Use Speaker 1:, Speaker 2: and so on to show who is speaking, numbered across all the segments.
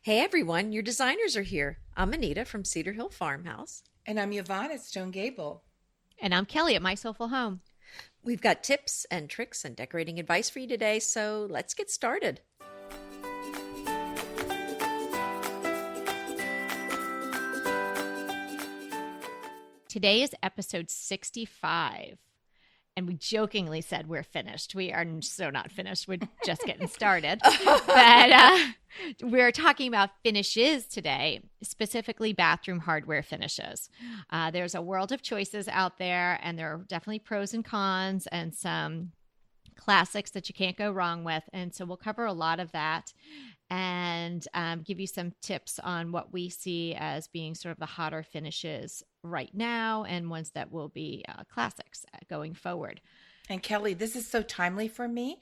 Speaker 1: Hey everyone, your designers are here. I'm Anita from Cedar Hill Farmhouse.
Speaker 2: And I'm Yvonne at Stone Gable.
Speaker 3: And I'm Kelly at My Soulful Home.
Speaker 1: We've got tips and tricks and decorating advice for you today, so let's get started.
Speaker 3: Today is episode 65. And we jokingly said we're finished. We are so not finished. We're just getting started. But we're talking about finishes today, specifically bathroom hardware finishes. There's a world of choices out there, and there are definitely pros and cons and some classics that you can't go wrong with. And so we'll cover a lot of that and give you some tips on what we see as being sort of the hotter finishes right now and ones that will be classics going forward.
Speaker 2: And Kelly, this is so timely for me.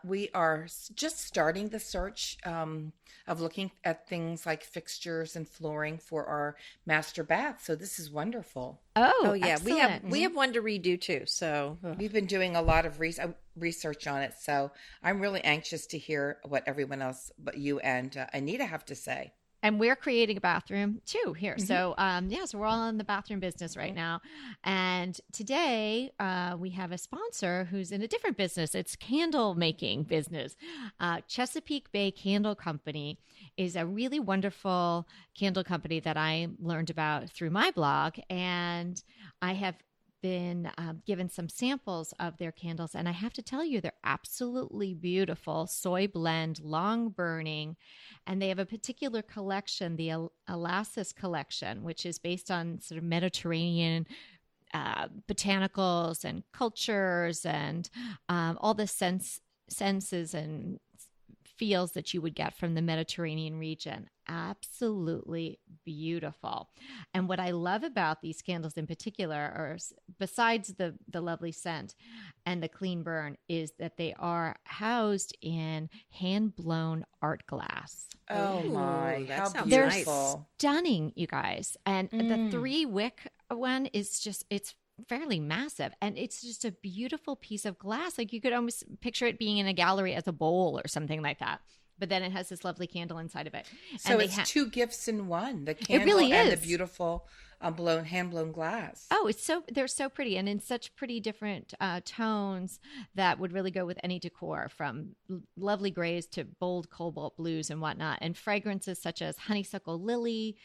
Speaker 2: We are just starting the search of looking at things like fixtures and flooring for our master bath. So this is wonderful.
Speaker 1: Oh yeah,
Speaker 3: excellent.
Speaker 1: we have one to redo too. So
Speaker 2: We've been doing a lot of research on it. So I'm really anxious to hear what everyone else but you and Anita have to say.
Speaker 3: And we're creating a bathroom too here. Mm-hmm. So we're all in the bathroom business right now. And today we have a sponsor who's in a different business. It's candle making business. Chesapeake Bay Candle Company is a really wonderful candle company that I learned about through my blog. And I have been given some samples of their candles, and I have to tell you, they're absolutely beautiful. Soy blend, long burning, and they have a particular collection, the Alassis collection, which is based on sort of Mediterranean botanicals and cultures and all the senses and feels that you would get from the Mediterranean region. Absolutely beautiful. And what I love about these candles in particular, are besides the lovely scent and the clean burn, is that they are housed in hand-blown art glass.
Speaker 2: Oh my,
Speaker 1: that
Speaker 2: how
Speaker 1: sounds
Speaker 2: beautiful.
Speaker 1: nice.
Speaker 3: Stunning, you guys. And the 3-wick one is just, it's fairly massive, and it's just a beautiful piece of glass. Like you could almost picture it being in a gallery as a bowl or something like that, but then it has this lovely candle inside of it.
Speaker 2: So
Speaker 3: and
Speaker 2: it's two gifts in one, the candle
Speaker 3: really
Speaker 2: and
Speaker 3: is.
Speaker 2: the beautiful hand-blown glass.
Speaker 3: Oh, they're so pretty, and in such pretty different tones that would really go with any decor, from lovely grays to bold cobalt blues and whatnot, and fragrances such as honeysuckle lily,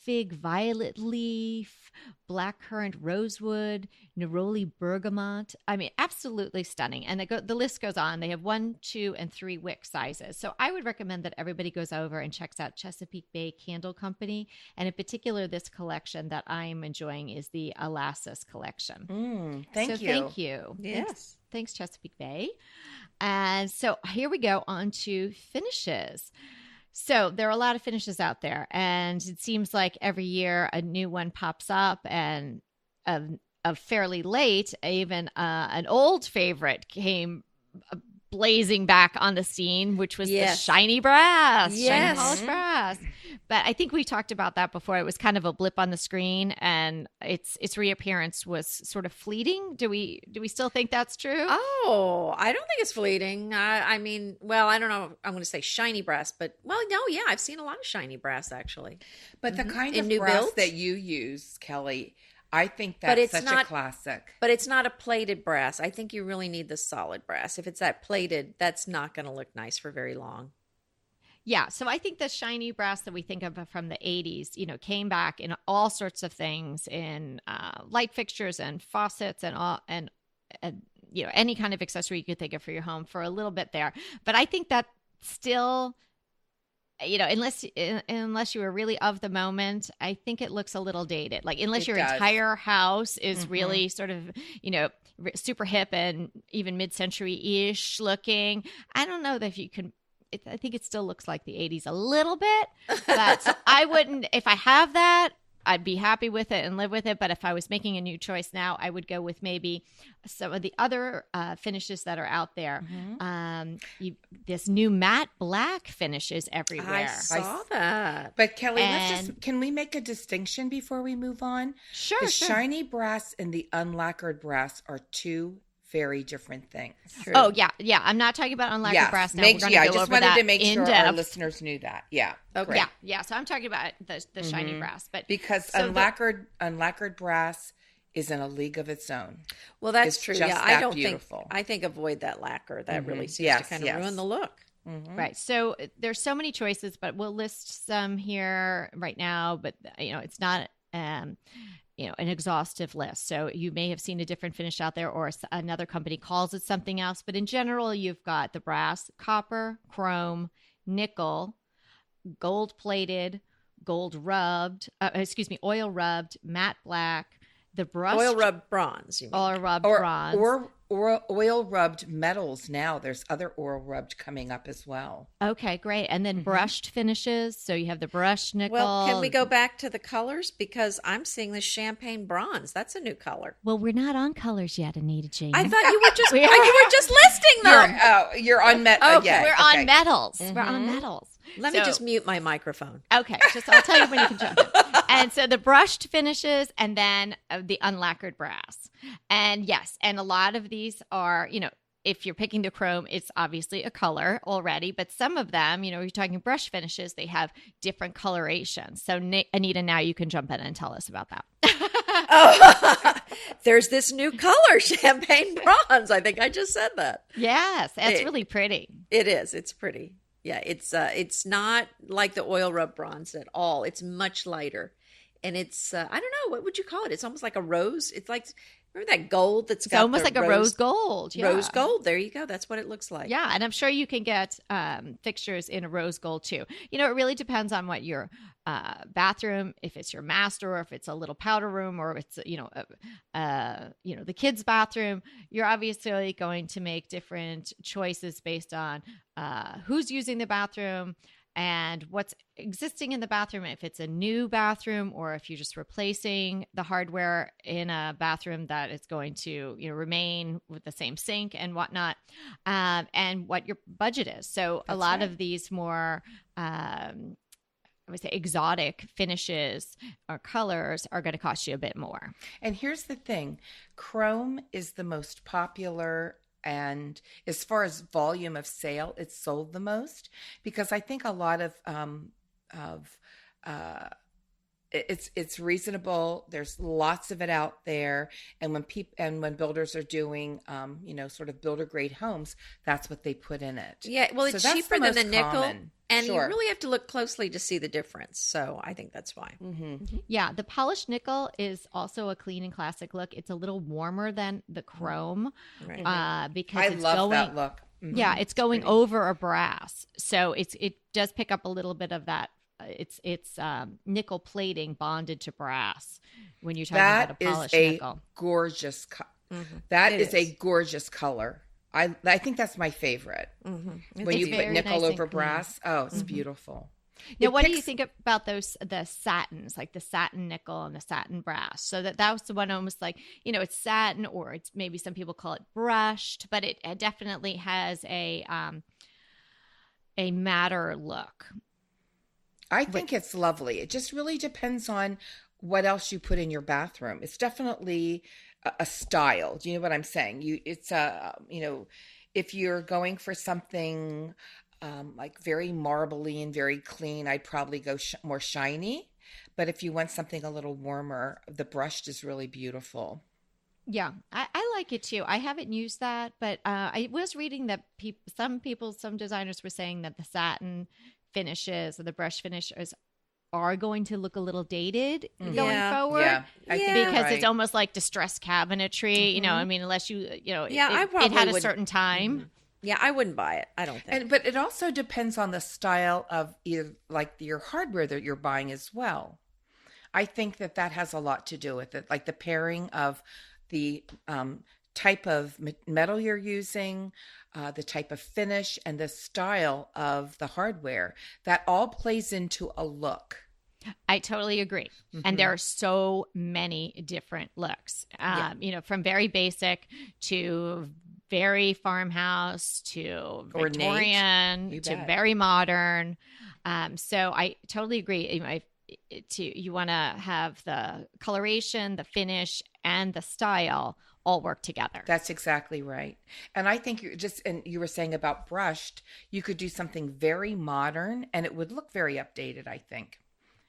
Speaker 3: fig violet leaf, blackcurrant rosewood, neroli bergamot. I mean, absolutely stunning. And the list goes on. They have 1, 2, and 3 wick sizes. So I would recommend that everybody goes over and checks out Chesapeake Bay Candle Company. And in particular, this collection that I'm enjoying is the Alassis collection.
Speaker 2: Thank you.
Speaker 3: Thank you.
Speaker 1: Yes.
Speaker 3: Thanks, Chesapeake Bay. And so here we go on to finishes. So there are a lot of finishes out there, and it seems like every year a new one pops up, and of fairly late, even an old favorite came blazing back on the scene, which was the shiny brass, shiny polished brass. But I think we talked about that before. It was kind of a blip on the screen, and its reappearance was sort of fleeting. Do we still think that's true?
Speaker 1: Oh, I don't think it's fleeting. I mean, well, I don't know. I'm going to say shiny brass, but no, yeah, I've seen a lot of shiny brass actually.
Speaker 2: But the kind
Speaker 1: In
Speaker 2: of
Speaker 1: new
Speaker 2: brass
Speaker 1: builds?
Speaker 2: that you use, Kelly, I think
Speaker 1: But
Speaker 2: that's
Speaker 1: it's
Speaker 2: such
Speaker 1: not-
Speaker 2: a classic.
Speaker 1: But it's not a plated brass. I think you really need the solid brass. If it's that plated, that's not going to look nice for very long.
Speaker 3: Yeah, so I think the shiny brass that we think of from the 80s, came back in all sorts of things, in light fixtures and faucets and all, and any kind of accessory you could think of for your home for a little bit there. But I think that still, unless you were really of the moment, I think it looks a little dated. Like unless your entire house is really sort of, super hip and even mid-century-ish looking, I don't know that if you can. I think it still looks like the 80s a little bit, but so I wouldn't, if I have that, I'd be happy with it and live with it. But if I was making a new choice now, I would go with maybe some of the other finishes that are out there. This new matte black finishes everywhere.
Speaker 1: I saw that.
Speaker 2: But Kelly, can we make a distinction before we move on?
Speaker 3: Sure.
Speaker 2: The shiny brass and the unlacquered brass are two very different things.
Speaker 1: True.
Speaker 3: Oh, yeah. Yeah. I'm not talking about unlacquered brass now. We're going to
Speaker 2: I
Speaker 3: go
Speaker 2: just
Speaker 3: over
Speaker 2: wanted
Speaker 3: that
Speaker 2: to make
Speaker 3: in
Speaker 2: sure
Speaker 3: depth.
Speaker 2: our listeners knew that. Yeah.
Speaker 1: Okay.
Speaker 2: Great.
Speaker 3: Yeah. Yeah. So I'm talking about the shiny brass. But
Speaker 2: Because
Speaker 3: so
Speaker 2: unlacquered brass is in a league of its own.
Speaker 1: Well, that's
Speaker 2: It's
Speaker 1: true.
Speaker 2: just
Speaker 1: Yeah, I
Speaker 2: that
Speaker 1: don't
Speaker 2: beautiful.
Speaker 1: think I think avoid that lacquer. That really seems
Speaker 2: Yes,
Speaker 1: to kind of
Speaker 2: yes.
Speaker 1: ruin the look.
Speaker 3: Right. So there's so many choices, but we'll list some here right now. But it's not an exhaustive list. So you may have seen a different finish out there, or another company calls it something else. But in general, you've got the brass, copper, chrome, nickel, gold plated, oil rubbed, matte black, the brushed
Speaker 1: Oil rubbed bronze. You mean?
Speaker 3: oil rubbed
Speaker 2: Or
Speaker 3: bronze.
Speaker 2: or oil rubbed metals now. There's other oil rubbed coming up as well.
Speaker 3: Okay, great. And then brushed finishes. So you have the brushed nickel.
Speaker 1: Well, can we go back to the colors, because I'm seeing the champagne bronze. That's a new color.
Speaker 3: Well, we're not on colors yet, Anita Jane.
Speaker 1: I thought you were just you were just listing them.
Speaker 2: You're on metal.
Speaker 1: Okay.
Speaker 2: Yeah,
Speaker 3: We're
Speaker 2: okay.
Speaker 3: on metals. We're on metals.
Speaker 1: Let me
Speaker 3: So-
Speaker 1: just mute my microphone.
Speaker 3: Okay, I'll tell you when you can jump in. And so the brushed finishes, and then the unlacquered brass. And yes, and a lot of these are, if you're picking the chrome, it's obviously a color already, but some of them, you're talking brush finishes, they have different colorations. So Anita, now you can jump in and tell us about that.
Speaker 1: Oh, there's this new color, champagne bronze. I think I just said that.
Speaker 3: Yes, that's really pretty.
Speaker 1: It is. It's pretty. Yeah, it's not like the oil rub bronze at all. It's much lighter, and it's I don't know, what would you call it? It's almost like a rose. It's like, remember that gold that's
Speaker 3: It's
Speaker 1: got
Speaker 3: almost
Speaker 1: the
Speaker 3: like a rose gold. Yeah.
Speaker 1: Rose gold. There you go. That's what it looks like.
Speaker 3: Yeah, and I'm sure you can get fixtures in a rose gold too. It really depends on what your bathroom, if it's your master, or if it's a little powder room, or if it's the kids' bathroom. You're obviously going to make different choices based on who's using the bathroom and what's existing in the bathroom. If it's a new bathroom, or if you're just replacing the hardware in a bathroom that is going to remain with the same sink and whatnot, and what your budget is. So a lot of these more I would say exotic finishes or colors are going to cost you a bit more.
Speaker 2: And here's the thing, chrome is the most popular, and as far as volume of sale, it's sold the most, because I think a lot of it's reasonable. There's lots of it out there, and when builders are doing sort of builder grade homes, that's what they put in it.
Speaker 1: Yeah, well,
Speaker 2: So
Speaker 1: it's
Speaker 2: that's
Speaker 1: cheaper
Speaker 2: the
Speaker 1: than the
Speaker 2: most
Speaker 1: nickel,
Speaker 2: common.
Speaker 1: and
Speaker 2: Sure.
Speaker 1: you really have to look closely to see the difference. So I think that's why.
Speaker 3: Yeah, the polished nickel is also a clean and classic look. It's a little warmer than the chrome,
Speaker 1: Right.
Speaker 3: because
Speaker 2: I
Speaker 3: it's
Speaker 2: love
Speaker 3: going.
Speaker 2: that look. Mhm.
Speaker 3: Yeah, it's going over a brass, so it does pick up a little bit of that. It's nickel plating bonded to brass when you're talking
Speaker 2: That
Speaker 3: about a
Speaker 2: is
Speaker 3: polished
Speaker 2: a
Speaker 3: nickel.
Speaker 2: gorgeous. That
Speaker 1: It
Speaker 2: is a
Speaker 1: is.
Speaker 2: gorgeous color. I think that's my favorite. When
Speaker 3: It's
Speaker 2: you put
Speaker 3: very
Speaker 2: nickel
Speaker 3: nice and
Speaker 2: over
Speaker 3: clean.
Speaker 2: brass, oh, it's beautiful.
Speaker 3: Now,
Speaker 2: It
Speaker 3: what do you
Speaker 2: picks-
Speaker 3: think about the satins, like the satin nickel and the satin brass? So that was the one almost like, it's satin, or it's maybe some people call it brushed, but it definitely has a matter look.
Speaker 2: I think it's lovely. It just really depends on what else you put in your bathroom. It's definitely a style. Do you know what I'm saying? If you're going for something like very marbly and very clean, I'd probably go more shiny. But if you want something a little warmer, the brushed is really beautiful.
Speaker 3: Yeah, I like it too. I haven't used that, but I was reading that some designers were saying that the satin finishes or the brush finishes are going to look a little dated going
Speaker 1: Yeah.
Speaker 3: forward.
Speaker 2: Yeah, I think you're
Speaker 3: Because
Speaker 2: right.
Speaker 3: it's almost like distressed cabinetry, unless you,
Speaker 1: Yeah, I
Speaker 3: it
Speaker 1: probably
Speaker 3: had a
Speaker 1: would-
Speaker 3: certain time.
Speaker 1: Yeah, I wouldn't buy it. I don't think.
Speaker 2: But it also depends on the style of either like your hardware that you're buying as well. I think that has a lot to do with it, like the pairing of the type of metal you're using, the type of finish, and the style of the hardware. That all plays into a look.
Speaker 3: I totally agree. And there are so many different looks, from very basic to very farmhouse to
Speaker 2: Ornate.
Speaker 3: Victorian
Speaker 2: You
Speaker 3: to
Speaker 2: bet.
Speaker 3: very modern. So I totally agree. You want to have the coloration, the finish, and the style all work together.
Speaker 2: That's exactly right. And I think and you were saying about brushed, you could do something very modern and it would look very updated, I think.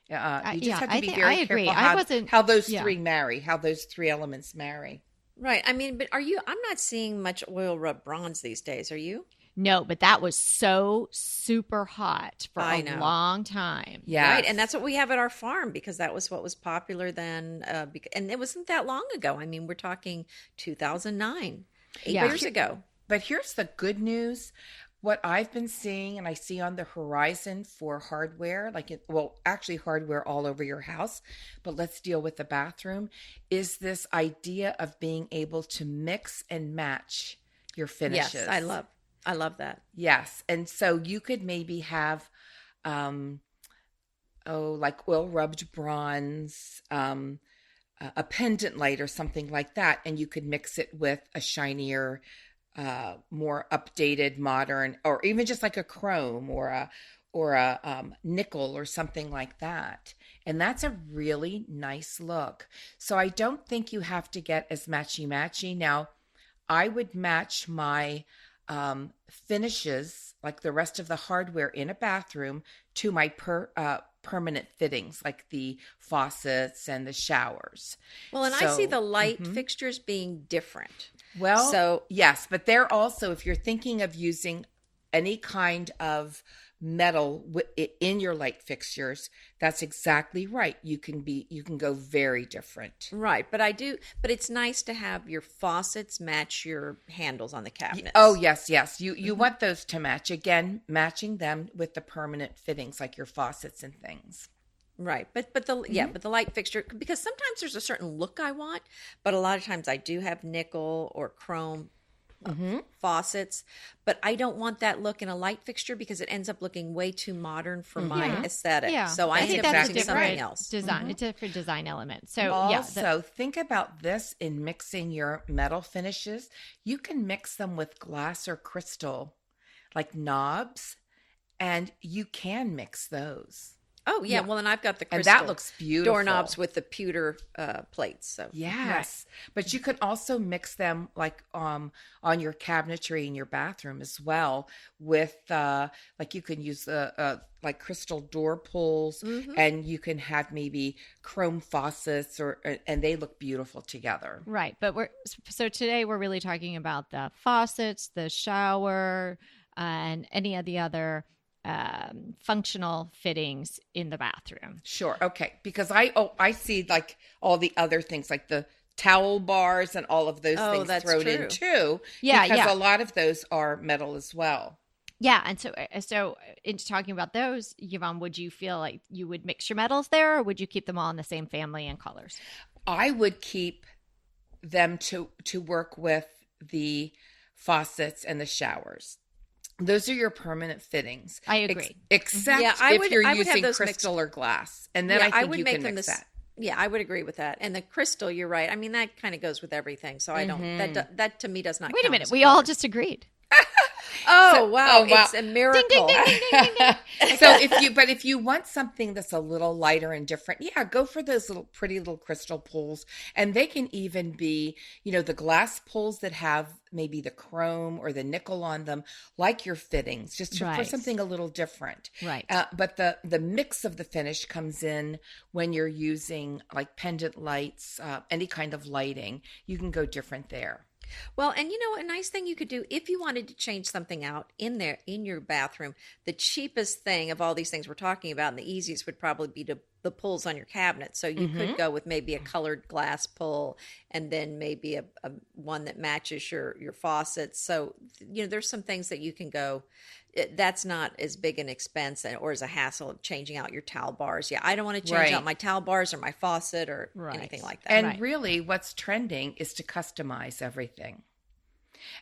Speaker 2: You just have to be very
Speaker 3: agree.
Speaker 2: careful how those three marry, how those three elements marry.
Speaker 1: Right. I mean, but I'm not seeing much oil rub bronze these days. Are you?
Speaker 3: No, but that was so super hot for
Speaker 1: I
Speaker 3: a
Speaker 1: know.
Speaker 3: long time.
Speaker 2: Yeah.
Speaker 1: Right. And that's what we have at our farm because that was what was popular then. And it wasn't that long ago. I mean, we're talking 2009, 8 years ago.
Speaker 2: But here's the good news. What I've been seeing and I see on the horizon for hardware, actually hardware all over your house, but let's deal with the bathroom, is this idea of being able to mix and match your finishes.
Speaker 1: Yes, I love that.
Speaker 2: Yes. And so you could maybe have, like oil rubbed bronze, a pendant light or something like that. And you could mix it with a shinier, more updated, modern, or even just like a chrome or a nickel or something like that. And that's a really nice look. So I don't think you have to get as matchy-matchy. Now, I would match my finishes, like the rest of the hardware in a bathroom, to my permanent fittings, like the faucets and the showers.
Speaker 1: Well, and I see the light fixtures being different.
Speaker 2: Well, so yes, but they're also, if you're thinking of using any kind of metal in your light fixtures, that's exactly right. You can go very different.
Speaker 1: Right, but it's nice to have your faucets match your handles on the cabinets.
Speaker 2: Oh, yes. You want those to match. Again, matching them with the permanent fittings like your faucets and things.
Speaker 1: Right. But the light fixture, because sometimes there's a certain look I want, but a lot of times I do have nickel or chrome faucets, but I don't want that look in a light fixture because it ends up looking way too modern for my aesthetic.
Speaker 3: Yeah.
Speaker 1: So I
Speaker 3: think
Speaker 1: end up
Speaker 3: that's
Speaker 1: using something else.
Speaker 3: Design, a different design element. So
Speaker 2: also think about this in mixing your metal finishes. You can mix them with glass or crystal, like knobs, and you can mix those.
Speaker 1: Oh, yeah. Well, and I've got the crystal.
Speaker 2: And that looks beautiful.
Speaker 1: Doorknobs with the pewter plates. So
Speaker 2: yes. Right. But you can also mix them like on your cabinetry in your bathroom as well with like you can use like crystal door pulls and you can have maybe chrome faucets and they look beautiful together.
Speaker 3: Right. But today we're really talking about the faucets, the shower, and any of the other functional fittings in the bathroom.
Speaker 2: Sure. Okay. Because I see like all the other things like the towel bars and all of those things thrown in too.
Speaker 3: Yeah.
Speaker 2: Because a lot of those are metal as well.
Speaker 3: Yeah. And so in talking about those, Yvonne, would you feel like you would mix your metals there or would you keep them all in the same family and colors?
Speaker 2: I would keep them to work with the faucets and the showers. Those are your permanent fittings.
Speaker 3: I agree.
Speaker 2: Except if you're using crystal or glass. And then I think you can mix that.
Speaker 1: Yeah, I would agree with that. And the crystal, you're right. I mean, that kind of goes with everything. So I don't, that to me does not
Speaker 3: Wait
Speaker 1: count
Speaker 3: a minute.
Speaker 1: as
Speaker 3: We
Speaker 1: color.
Speaker 3: all just agreed.
Speaker 1: Wow. It's a miracle.
Speaker 3: Ding, ding, ding, ding, ding, ding.
Speaker 2: So if you want something that's a little lighter and different, go for those pretty little crystal pulls. And they can even be, the glass pulls that have maybe the chrome or the nickel on them, like your fittings, just for something a little different.
Speaker 3: Right.
Speaker 2: But the mix of the finish comes in when you're using like pendant lights, any kind of lighting. You can go different there.
Speaker 1: Well, and a nice thing you could do if you wanted to change something out in your bathroom, the cheapest thing of all these things we're talking about and the easiest would probably be the pulls on your cabinet. So you could go with maybe a colored glass pull and then maybe a one that matches your faucets. So, there's some things that you can go. That's not as big an expense or as a hassle of changing out your towel bars. Yeah, I don't want to change out my towel bars or my faucet or anything like that.
Speaker 2: And really what's trending is to customize everything.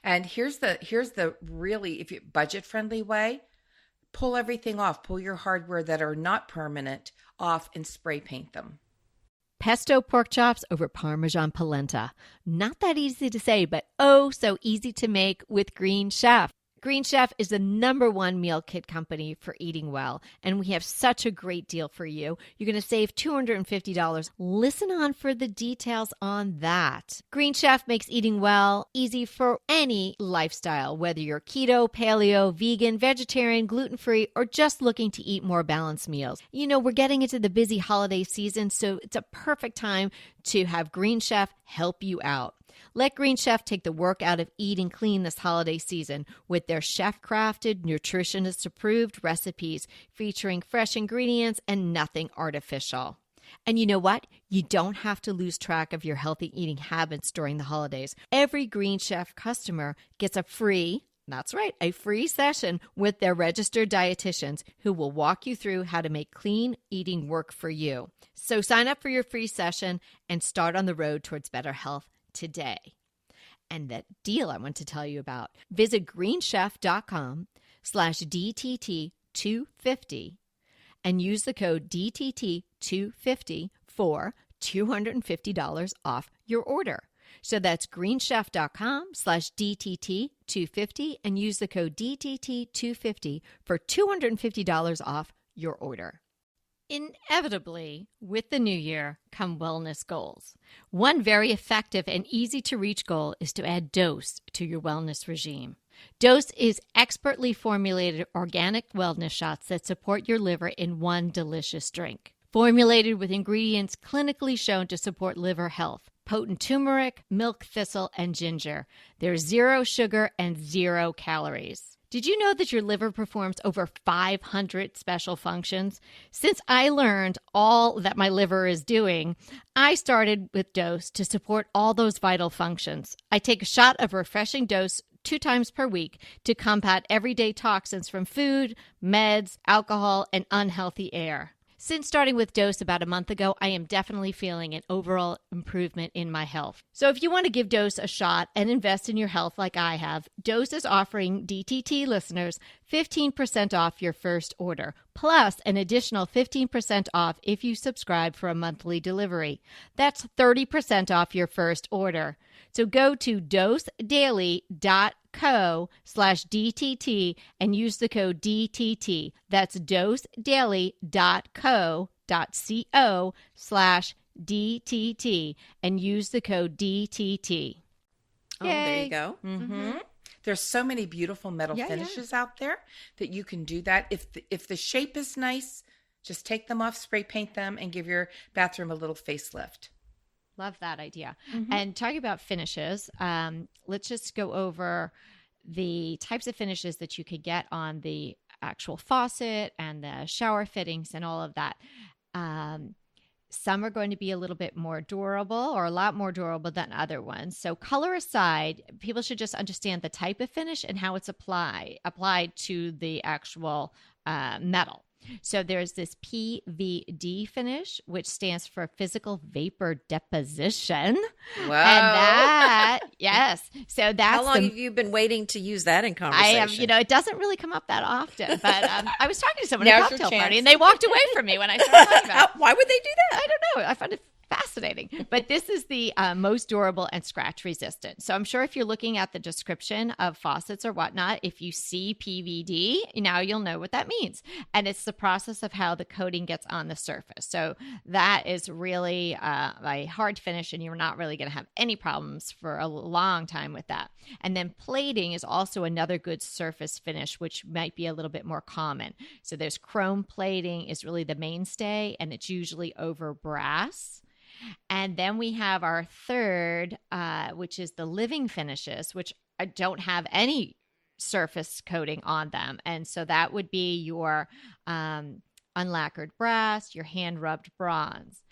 Speaker 2: And here's the really, if you budget friendly way, pull everything off. Pull your hardware that are not permanent off and spray paint them.
Speaker 3: Pesto pork chops over Parmesan polenta. Not that easy to say, but oh so easy to make with Green Chef. Green Chef is the #1 meal kit company for eating well, and we have such a great deal for you. You're going to save $250. Listen on for the details on that. Green Chef makes eating well easy for any lifestyle, whether you're keto, paleo, vegan, vegetarian, gluten-free, or just looking to eat more balanced meals. You know, we're getting into the busy holiday season, so it's a perfect time to have Green Chef help you out. Let Green Chef take the work out of eating clean this holiday season with their chef-crafted, nutritionist-approved recipes featuring fresh ingredients and nothing artificial. And you know what? You don't have to lose track of your healthy eating habits during the holidays. Every Green Chef customer gets a free session with their registered dietitians who will walk you through how to make clean eating work for you. So sign up for your free session and start on the road towards better health today. And that deal I want to tell you about, visit greenchef.com/DTT250 and use the code DTT250 for $250 off your order. So that's greenchef.com/DTT250 and use the code DTT250 for $250 off your order. Inevitably, with the new year come wellness goals. One very effective and easy to reach goal is to add Dose to your wellness regime. Dose is expertly formulated organic wellness shots that support your liver in one delicious drink. Formulated with ingredients clinically shown to support liver health. Potent turmeric, milk thistle, and ginger. There's 0 sugar and 0 calories. Did you know that your liver performs over 500 special functions? Since I learned all that my liver is doing, I started with Dose to support all those vital functions. I take a shot of refreshing Dose 2 times per week to combat everyday toxins from food, meds, alcohol, and unhealthy air. Since starting with Dose about a month ago, I am definitely feeling an overall improvement in my health. So if you want to give Dose a shot and invest in your health like I have, Dose is offering DTT listeners 15% off your first order, plus an additional 15% off if you subscribe for a monthly delivery. That's 30% off your first order. So go to dosedaily.co/DTT and use the code DTT. That's dosedaily.co.co/DTT and use the code DTT.
Speaker 1: Oh, there you go.
Speaker 2: Mm-hmm. There's so many beautiful metal finishes out there that you can do that. If the shape is nice, just take them off, spray paint them, and give your bathroom a little facelift.
Speaker 3: Love that idea. Mm-hmm. And talking about finishes, let's just go over the types of finishes that you could get on the actual faucet and the shower fittings and all of that. Some are going to be a little bit more durable or a lot more durable than other ones. So color aside, people should just understand the type of finish and how it's applied to the actual metal. So there's this PVD finish, which stands for physical vapor deposition.
Speaker 2: Wow.
Speaker 3: And that, yes. So that's
Speaker 1: how long have you been waiting to use that in conversation?
Speaker 3: I am, it doesn't really come up that often, but I was talking to someone at a cocktail party and they walked away from me when I started talking about it.
Speaker 1: Why would they do that?
Speaker 3: I don't know. I found it fascinating. But this is the most durable and scratch resistant. So I'm sure if you're looking at the description of faucets or whatnot, if you see PVD, now you'll know what that means. And it's the process of how the coating gets on the surface. So that is really a hard finish, and you're not really going to have any problems for a long time with that. And then plating is also another good surface finish, which might be a little bit more common. So there's chrome plating is really the mainstay, and it's usually over brass. And then we have our third, which is the living finishes, which don't have any surface coating on them. And so that would be your unlacquered brass, your hand-rubbed bronze.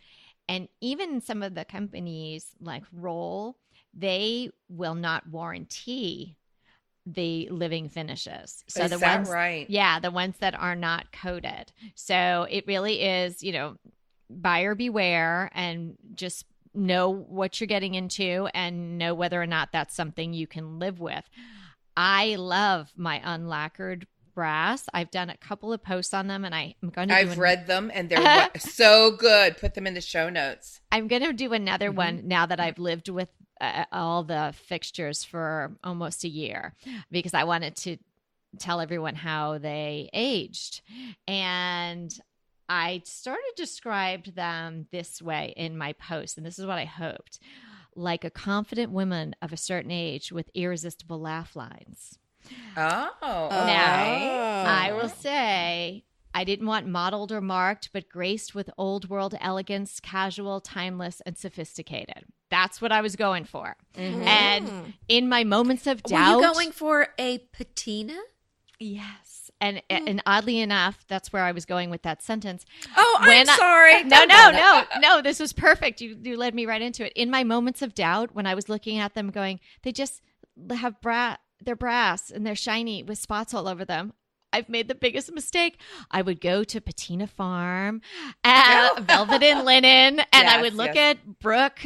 Speaker 3: And even some of the companies like Roll, they will not warranty the living finishes. So
Speaker 2: is
Speaker 3: the
Speaker 2: that
Speaker 3: ones,
Speaker 2: right?
Speaker 3: Yeah, the ones that are not coated. So it really is, buyer beware, and just know what you're getting into and know whether or not that's something you can live with. I love my unlacquered brass. I've done a couple of posts on them, and I'm going to
Speaker 2: I've read them, and they're so good. Put them in the show notes.
Speaker 3: I'm going to do another one now that I've lived with all the fixtures for almost a year, because I wanted to tell everyone how they aged. And I sort of described them this way in my post, and this is what I hoped: like a confident woman of a certain age with irresistible laugh lines.
Speaker 2: Oh,
Speaker 3: Now, I will
Speaker 1: Oh.
Speaker 3: say I didn't want modeled or marked, but graced with old world elegance, casual, timeless, and sophisticated. That's what I was going for.
Speaker 2: Mhm.
Speaker 3: And in my moments of
Speaker 1: Were
Speaker 3: doubt,
Speaker 1: you going for a patina?
Speaker 3: yes. And oddly enough, that's where I was going with that sentence.
Speaker 1: Oh, I'm
Speaker 3: When I-
Speaker 1: sorry.
Speaker 3: No, this was perfect. You led me right into it. In my moments of doubt, when I was looking at them going, they just have they're brass and they're shiny with spots all over them. I've made the biggest mistake. I would go to Patina Farm, Velvet and Linen, and I would look at Brooke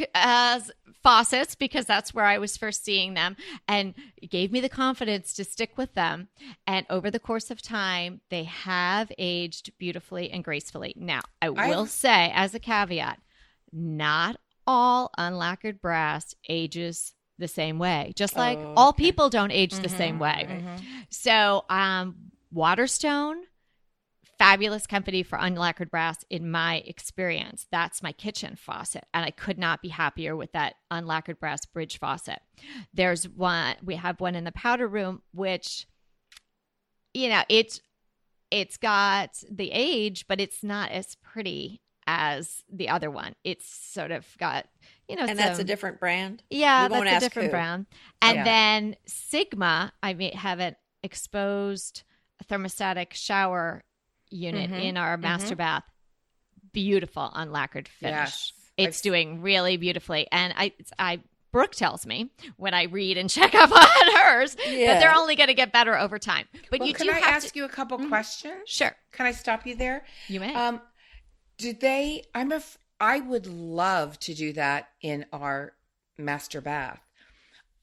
Speaker 3: faucets because that's where I was first seeing them, and it gave me the confidence to stick with them. And over the course of time, they have aged beautifully and gracefully. Now, I will say, as a caveat, not all unlacquered brass ages the same way, just like all people don't age the same way.
Speaker 2: Mhm.
Speaker 3: So, Waterstone, fabulous company for unlacquered brass in my experience. That's my kitchen faucet, and I could not be happier with that unlacquered brass bridge faucet. There's one, we have one in the powder room, which, you know, it's got the age, but it's not as pretty as the other one. It's sort of got, you know,
Speaker 1: And that's a different brand?
Speaker 3: yeah,
Speaker 1: We won't
Speaker 3: that's a
Speaker 1: ask
Speaker 3: different
Speaker 1: who.
Speaker 3: brand. And
Speaker 2: Yeah.
Speaker 3: then Sigma, I may have an exposed thermostatic shower unit in our master bath. Beautiful unlacquered finish.
Speaker 2: Yes.
Speaker 3: It's doing really beautifully. And I Brooke tells me when I read and check up on hers that they're only going to get better over time. But
Speaker 2: Well,
Speaker 3: you
Speaker 2: can
Speaker 3: do
Speaker 2: I
Speaker 3: have
Speaker 2: ask you a couple questions?
Speaker 3: Sure,
Speaker 2: Can I stop you there?
Speaker 3: you may.
Speaker 2: Do they? I would love to do that in our master bath.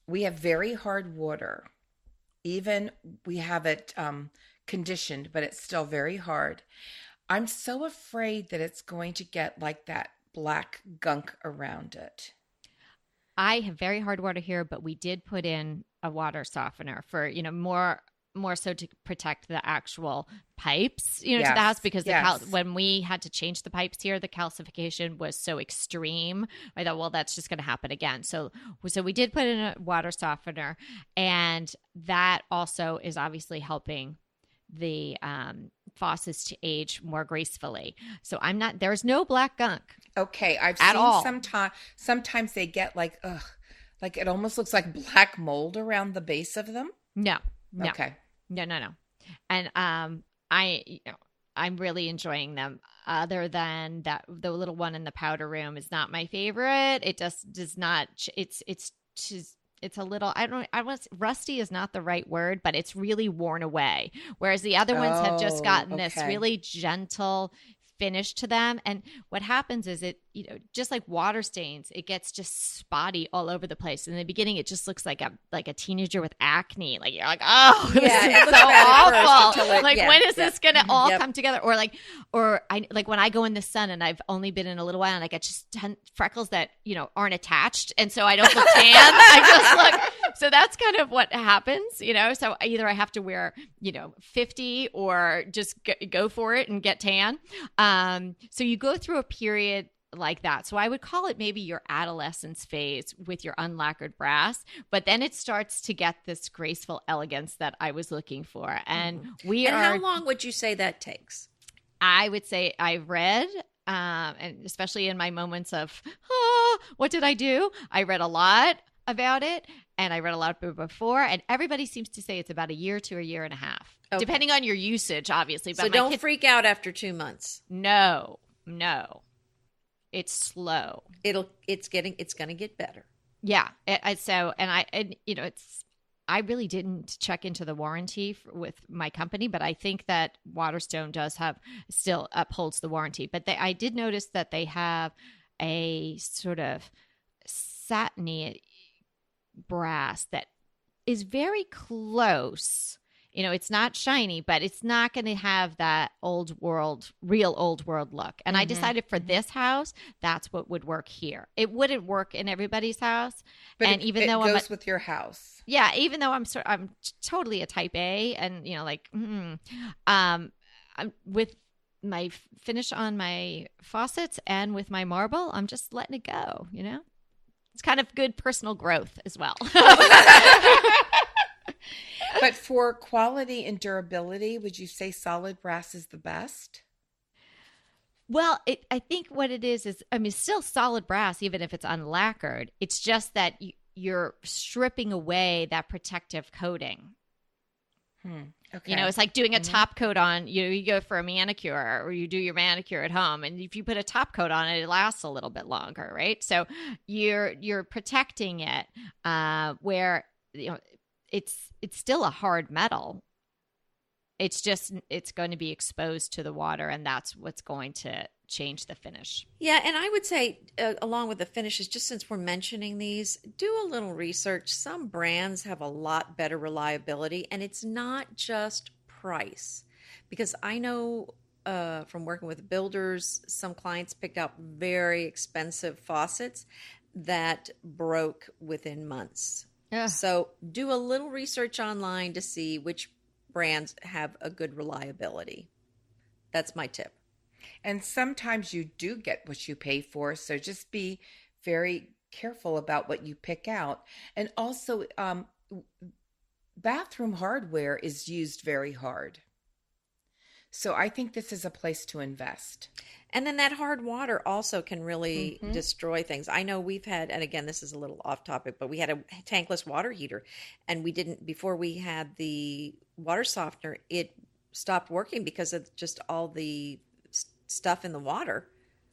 Speaker 2: We have very hard water. Even we have it conditioned, but it's still very hard. I'm so afraid that it's going to get like that black gunk around it.
Speaker 3: I have very hard water here, but we did put in a water softener for, you know, more so to protect the actual pipes, you know, to the house, because when we had to change the pipes here, the calcification was so extreme. I thought, well, that's just going to happen again. So we did put in a water softener, and that also is obviously helping the faucets to age more gracefully. So there's no black gunk.
Speaker 2: Okay, I've
Speaker 3: At
Speaker 2: seen
Speaker 3: all.
Speaker 2: sometimes they get like it almost looks like black mold around the base of them.
Speaker 3: No.
Speaker 2: Okay.
Speaker 3: No. And I'm really enjoying them. Other than that, the little one in the powder room is not my favorite. It just does not. It's a little. Rusty is not the right word, but it's really worn away. Whereas the other ones have just gotten this really gentle finish to them. And what happens is just like water stains, it gets just spotty all over the place. In the beginning, it just looks like a teenager with acne. Like you're like, oh, this is
Speaker 1: it looks
Speaker 3: so
Speaker 1: bad at first
Speaker 3: awful.
Speaker 1: until it-
Speaker 3: When is this going to all
Speaker 1: Yep.
Speaker 3: come together? Or I like when I go in the sun and I've only been in a little while and I get just 10 freckles that, aren't attached. And so I don't look tan. I just look. So that's kind of what happens, So either I have to wear, 50 or just go for it and get tan. So you go through a period like that. So I would call it maybe your adolescence phase with your unlacquered brass, but then it starts to get this graceful elegance that I was looking for. And
Speaker 1: how long would you say that takes?
Speaker 3: I would say I've read, and especially in my moments of, what did I do? I read a lot about it, and I read a lot before, and everybody seems to say it's about a year to a year and a half, depending on your usage, obviously. But
Speaker 1: so don't freak out after 2 months.
Speaker 3: No. It's slow.
Speaker 1: It's going to get better.
Speaker 3: Yeah. I really didn't check into the warranty with my company, but I think that Waterstone still upholds the warranty. But I did notice that they have a sort of satiny brass that is very close. You know, it's not shiny, but it's not going to have that real old world look. And I decided for this house, that's what would work here. It wouldn't work in everybody's house.
Speaker 2: But
Speaker 3: and
Speaker 2: it goes with your house.
Speaker 3: Yeah, even though I'm totally a type A, and I'm with my finish on my faucets and with my marble, I'm just letting it go. You know, it's kind of good personal growth as well.
Speaker 2: But for quality and durability, would you say solid brass is the best?
Speaker 3: Well, I think what it is, I mean, it's still solid brass, even if it's unlacquered. It's just that you're stripping away that protective coating.
Speaker 2: Okay.
Speaker 3: You know, it's like doing a top coat on, you go for a manicure or you do your manicure at home. And if you put a top coat on it, it lasts a little bit longer, right? So you're protecting it where, it's still a hard metal. It's just, it's going to be exposed to the water, and that's what's going to change the finish.
Speaker 1: Yeah, and I would say, along with the finishes, just since we're mentioning these, do a little research. Some brands have a lot better reliability, and it's not just price. Because I know from working with builders, some clients picked out very expensive faucets that broke within months.
Speaker 3: Yeah.
Speaker 1: So do a little research online to see which brands have a good reliability. That's my tip.
Speaker 2: And sometimes you do get what you pay for, so just be very careful about what you pick out. And also, bathroom hardware is used very hard. So I think this is a place to invest.
Speaker 1: And then that hard water also can really destroy things. I know we've had, and again, this is a little off topic, but we had a tankless water heater, and before we had the water softener, it stopped working because of just all the stuff in the water.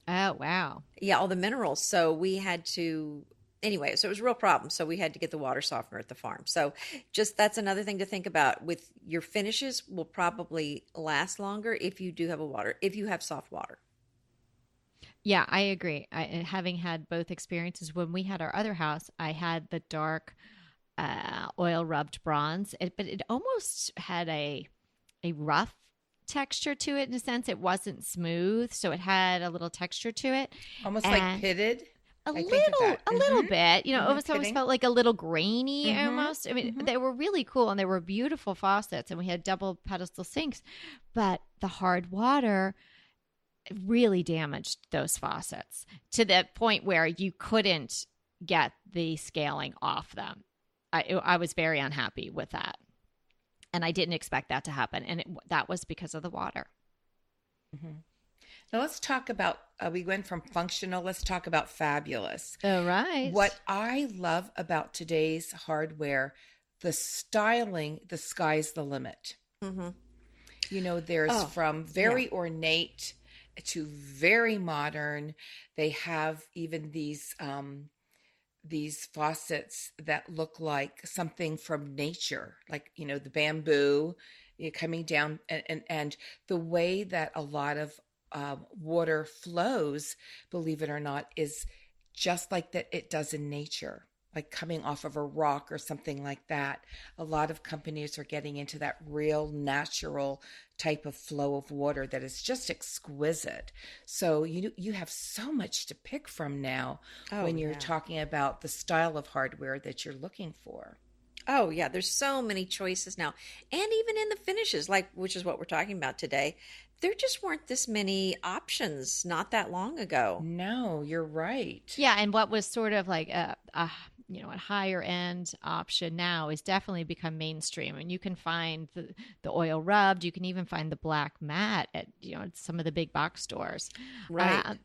Speaker 3: Oh, wow.
Speaker 1: Yeah, all the minerals. So we had to, anyway, so it was a real problem. So we had to get the water softener at the farm. So just that's another thing to think about. With your finishes will probably last longer if you have soft water.
Speaker 3: Yeah, I agree. Having had both experiences, when we had our other house, I had the dark oil rubbed bronze, but it almost had a rough texture to it in a sense. It wasn't smooth, so it had a little texture to it.
Speaker 2: Almost like pitted?
Speaker 3: A little bit. You know, almost felt like a little grainy almost. I mean, they were really cool, and they were beautiful faucets, and we had double pedestal sinks, but the hard water really damaged those faucets to the point where you couldn't get the scaling off them. I was very unhappy with that, and I didn't expect that to happen, and that was because of the water.
Speaker 2: Now let's talk about, we went from functional, let's talk about fabulous.
Speaker 3: All right.
Speaker 2: What I love about today's hardware, the styling, the sky's the limit. You know, there's from very ornate to very modern. They have even these faucets that look like something from nature, like, you know, the bamboo coming down, and the way that a lot of water flows, believe it or not, is just like that it does in nature, like coming off of a rock or something like that. A lot of companies are getting into that real natural type of flow of water that is just exquisite. So you have so much to pick from now when you're talking about the style of hardware that you're looking for.
Speaker 1: Oh, yeah. There's so many choices now. And even in the finishes, which is what we're talking about today, there just weren't this many options not that long ago.
Speaker 2: No, you're right.
Speaker 3: Yeah, and what was sort of like a higher end option now is definitely become mainstream. And you can find the oil rubbed. You can even find the black matte at some of the big box stores.
Speaker 1: Right.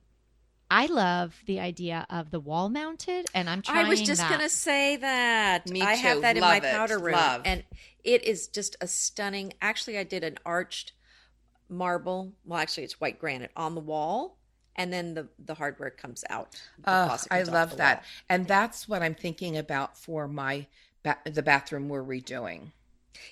Speaker 3: I love the idea of the wall mounted, and I'm trying that.
Speaker 1: I was just going to say that.
Speaker 2: Me
Speaker 1: I
Speaker 2: too.
Speaker 1: have that in
Speaker 2: Love
Speaker 1: my powder room.
Speaker 2: Love.
Speaker 1: And it is just a stunning. Actually, I did an arched marble. Well, actually, it's white granite on the wall. And then the hardware comes out.
Speaker 2: I love that. Wall. And that's what I'm thinking about for the bathroom we're redoing.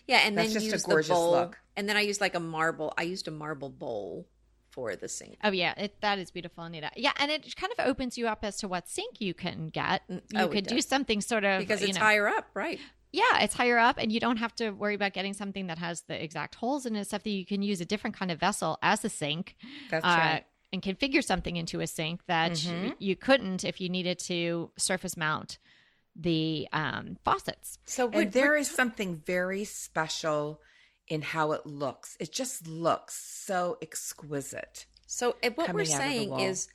Speaker 1: Yeah, and
Speaker 2: that's
Speaker 1: then
Speaker 2: just
Speaker 1: use
Speaker 2: a gorgeous
Speaker 1: the bowl.
Speaker 2: Look.
Speaker 1: And then I used like a marble. I used a marble bowl for the sink.
Speaker 3: Oh yeah, that is beautiful, Anita. Yeah, and it kind of opens you up as to what sink you can get. You could do something sort of
Speaker 1: because it's higher up, right?
Speaker 3: Yeah, it's higher up, and you don't have to worry about getting something that has the exact holes in it. Stuff that you can use a different kind of vessel as a sink.
Speaker 2: That's right.
Speaker 3: And configure something into a sink that you couldn't if you needed to surface mount the faucets.
Speaker 2: And there is something very special in how it looks. It just looks so exquisite.
Speaker 1: So what we're saying is,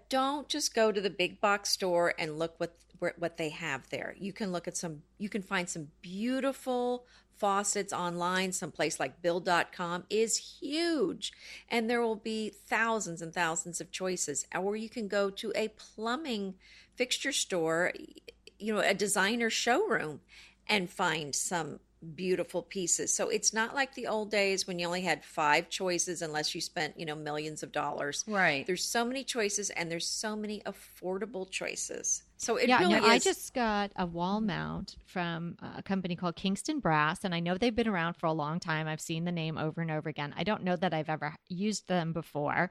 Speaker 1: don't just go to the big box store and look what they have there. You can look at you can find some beautiful faucets online. Someplace like build.com is huge, and there will be thousands and thousands of choices. Or you can go to a plumbing fixture store, a designer showroom, and find some beautiful pieces. So it's not like the old days when you only had 5 choices unless you spent, millions of dollars.
Speaker 2: Right.
Speaker 1: There's so many choices, and there's so many affordable choices. So it
Speaker 3: really
Speaker 1: is.
Speaker 3: I just got a wall mount from a company called Kingston Brass, and I know they've been around for a long time. I've seen the name over and over again. I don't know that I've ever used them before,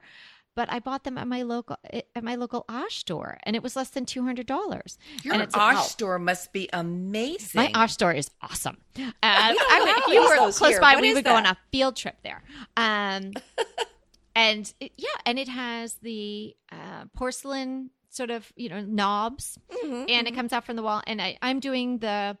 Speaker 3: but I bought them at my local Osh store, and it was less than $200.
Speaker 2: Your Osh store must be amazing.
Speaker 3: My Osh store is awesome.
Speaker 1: If
Speaker 3: you were close by, we would go on a field trip there. And it has the porcelain sort of knobs, and it comes out from the wall. And I'm doing the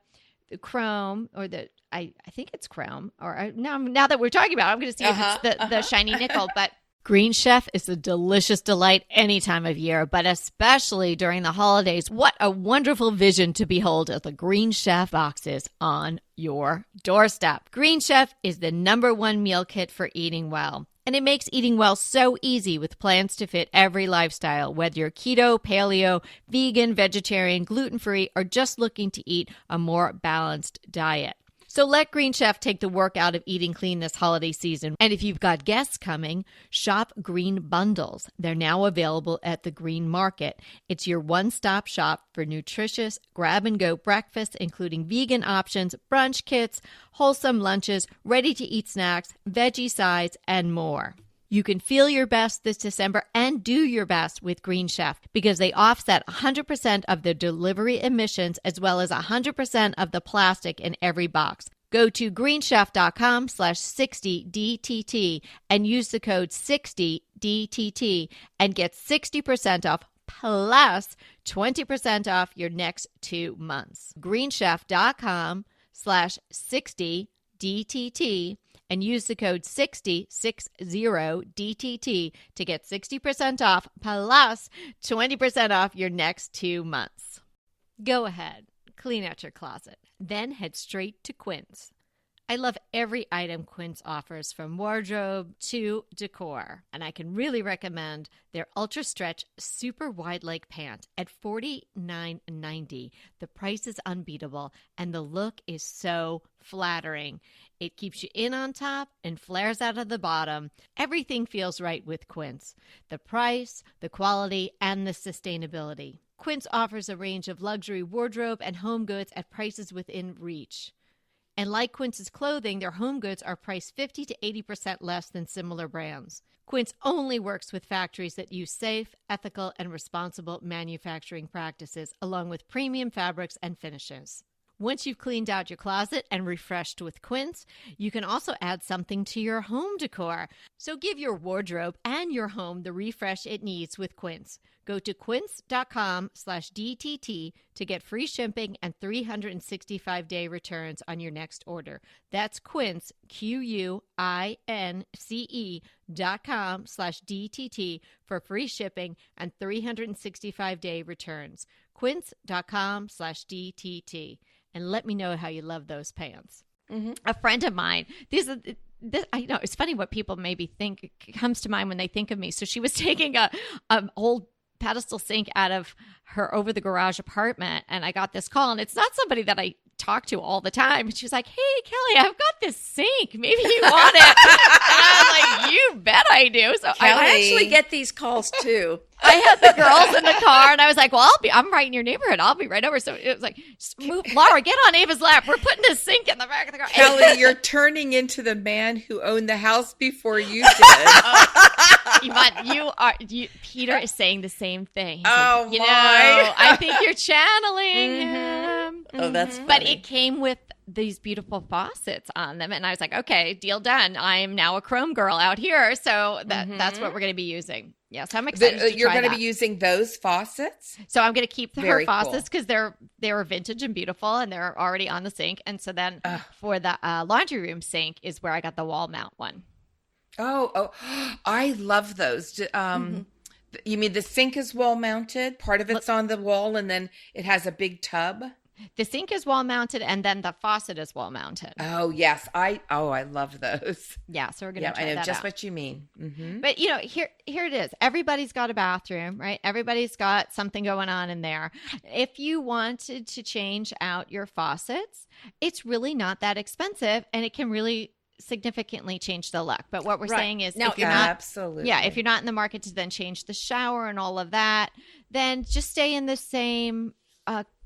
Speaker 3: chrome, or I think it's chrome, or now that we're talking about it, I'm going to see if it's the shiny nickel, but. Green Chef is a delicious delight any time of year, but especially during the holidays. What a wonderful vision to behold as the Green Chef boxes on your doorstep. Green Chef is the #1 meal kit for eating well. And it makes eating well so easy with plans to fit every lifestyle, whether you're keto, paleo, vegan, vegetarian, gluten-free, or just looking to eat a more balanced diet. So let Green Chef take the work out of eating clean this holiday season. And if you've got guests coming, shop Green Bundles. They're now available at the Green Market. It's your one-stop shop for nutritious grab-and-go breakfasts, including vegan options, brunch kits, wholesome lunches, ready-to-eat snacks, veggie sides, and more. You can feel your best this December and do your best with Green Chef because they offset 100% of the delivery emissions as well as 100% of the plastic in every box. Go to greenchef.com/60DTT and use the code 60DTT and get 60% off plus 20% off your next 2 months. greenchef.com/60DTT and use the code 60DTT to get 60% off plus 20% off your next 2 months. Go ahead, clean out your closet, then head straight to Quince. I love every item Quince offers, from wardrobe to decor, and I can really recommend their Ultra Stretch Super Wide Leg Pant at $49.90. The price is unbeatable, and the look is so flattering. It keeps you in on top and flares out of the bottom. Everything feels right with Quince. The price, the quality, and the sustainability. Quince offers a range of luxury wardrobe and home goods at prices within reach. And like Quince's clothing, their home goods are priced 50 to 80% less than similar brands. Quince only works with factories that use safe, ethical, and responsible manufacturing practices, along with premium fabrics and finishes. Once you've cleaned out your closet and refreshed with Quince, you can also add something to your home decor. So give your wardrobe and your home the refresh it needs with Quince. Go to quince.com/DTT to get free shipping and 365-day returns on your next order. That's Quince, QUINCE.com/DTT for free shipping and 365-day returns. Quince.com/DTT. And let me know how you love those pants. A friend of mine, I know it's funny what people maybe think comes to mind when they think of me. So she was taking a old pedestal sink out of her over the garage apartment, and I got this call, and it's not somebody that I talk to all the time. And she was like, "Hey, Kelly, I've got this sink. Maybe you want it." And I was like, "You bet I do." So
Speaker 1: I actually get these calls too.
Speaker 3: I had the girls in the car, and I was like, "Well, I'm right in your neighborhood. I'll be right over." So it was like, "Move, Laura, get on Ava's lap. We're putting this sink in the back of the car."
Speaker 2: Kelly, you're turning into the man who owned the house before you did.
Speaker 3: Peter is saying the same thing.
Speaker 2: Oh,
Speaker 3: I think you're channeling him.
Speaker 1: Oh, that's funny.
Speaker 3: But it came with these beautiful faucets on them. And I was like, okay, deal done. I'm now a chrome girl out here. So that's what we're going to be using. Yes, I'm excited to
Speaker 2: You're
Speaker 3: try
Speaker 2: going to
Speaker 3: that.
Speaker 2: be using those faucets?
Speaker 3: So I'm going to keep her
Speaker 2: Very
Speaker 3: faucets because they were vintage and beautiful, and they're already on the sink. And so then for the laundry room sink is where I got the wall mount one.
Speaker 2: Oh, I love those. You mean the sink is wall mounted? Part of it's on the wall, and then it has a big tub?
Speaker 3: The sink is wall mounted, and then the faucet is wall mounted.
Speaker 2: Oh, yes. I love those.
Speaker 3: Yeah, so we're going to try
Speaker 2: I know
Speaker 3: that
Speaker 2: just
Speaker 3: out.
Speaker 2: what you mean. Mm-hmm.
Speaker 3: But, here it is. Everybody's got a bathroom, right? Everybody's got something going on in there. If you wanted to change out your faucets, it's really not that expensive, and it can really significantly change the look. But what we're saying is
Speaker 1: Now,
Speaker 3: if you're not,
Speaker 2: absolutely.
Speaker 3: yeah, if you're not in the market to then change the shower and all of that, then just stay in the same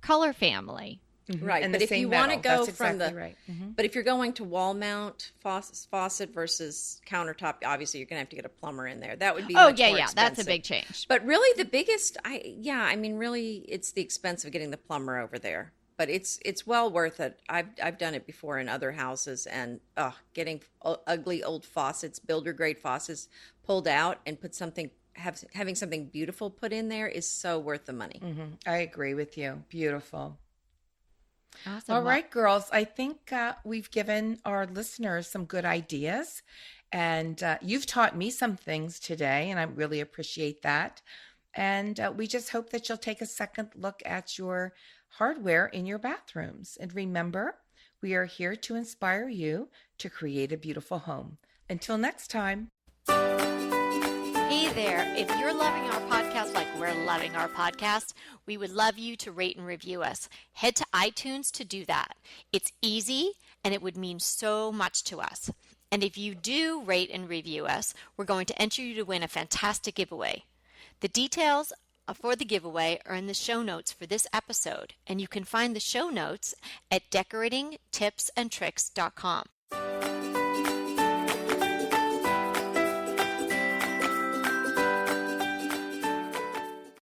Speaker 3: color family.
Speaker 1: Right,
Speaker 2: And
Speaker 1: but
Speaker 2: the
Speaker 1: if you
Speaker 2: same
Speaker 1: want to
Speaker 2: metal.
Speaker 1: go
Speaker 2: That's
Speaker 1: from
Speaker 2: exactly
Speaker 1: the
Speaker 2: right.
Speaker 1: but if you're going to wall mount faucet versus countertop, obviously you're going to have to get a plumber in there. That would be much more expensive.
Speaker 3: That's a big change.
Speaker 1: But really, the biggest, really, it's the expense of getting the plumber over there. But it's well worth it. I've done it before in other houses, and getting ugly old faucets, builder grade faucets, pulled out and put having something beautiful put in there is so worth the money.
Speaker 2: I agree with you. Beautiful.
Speaker 3: Awesome.
Speaker 2: All right, girls. I think we've given our listeners some good ideas, and you've taught me some things today, and I really appreciate that. And we just hope that you'll take a second look at your hardware in your bathrooms. And remember, we are here to inspire you to create a beautiful home. Until next time.
Speaker 4: Hey there. If you're loving our podcast like we're loving our podcast, we would love you to rate and review us. Head to iTunes to do that. It's easy and it would mean so much to us. And if you do rate and review us, we're going to enter you to win a fantastic giveaway. The details for the giveaway are in the show notes for this episode, and you can find the show notes at decoratingtipsandtricks.com.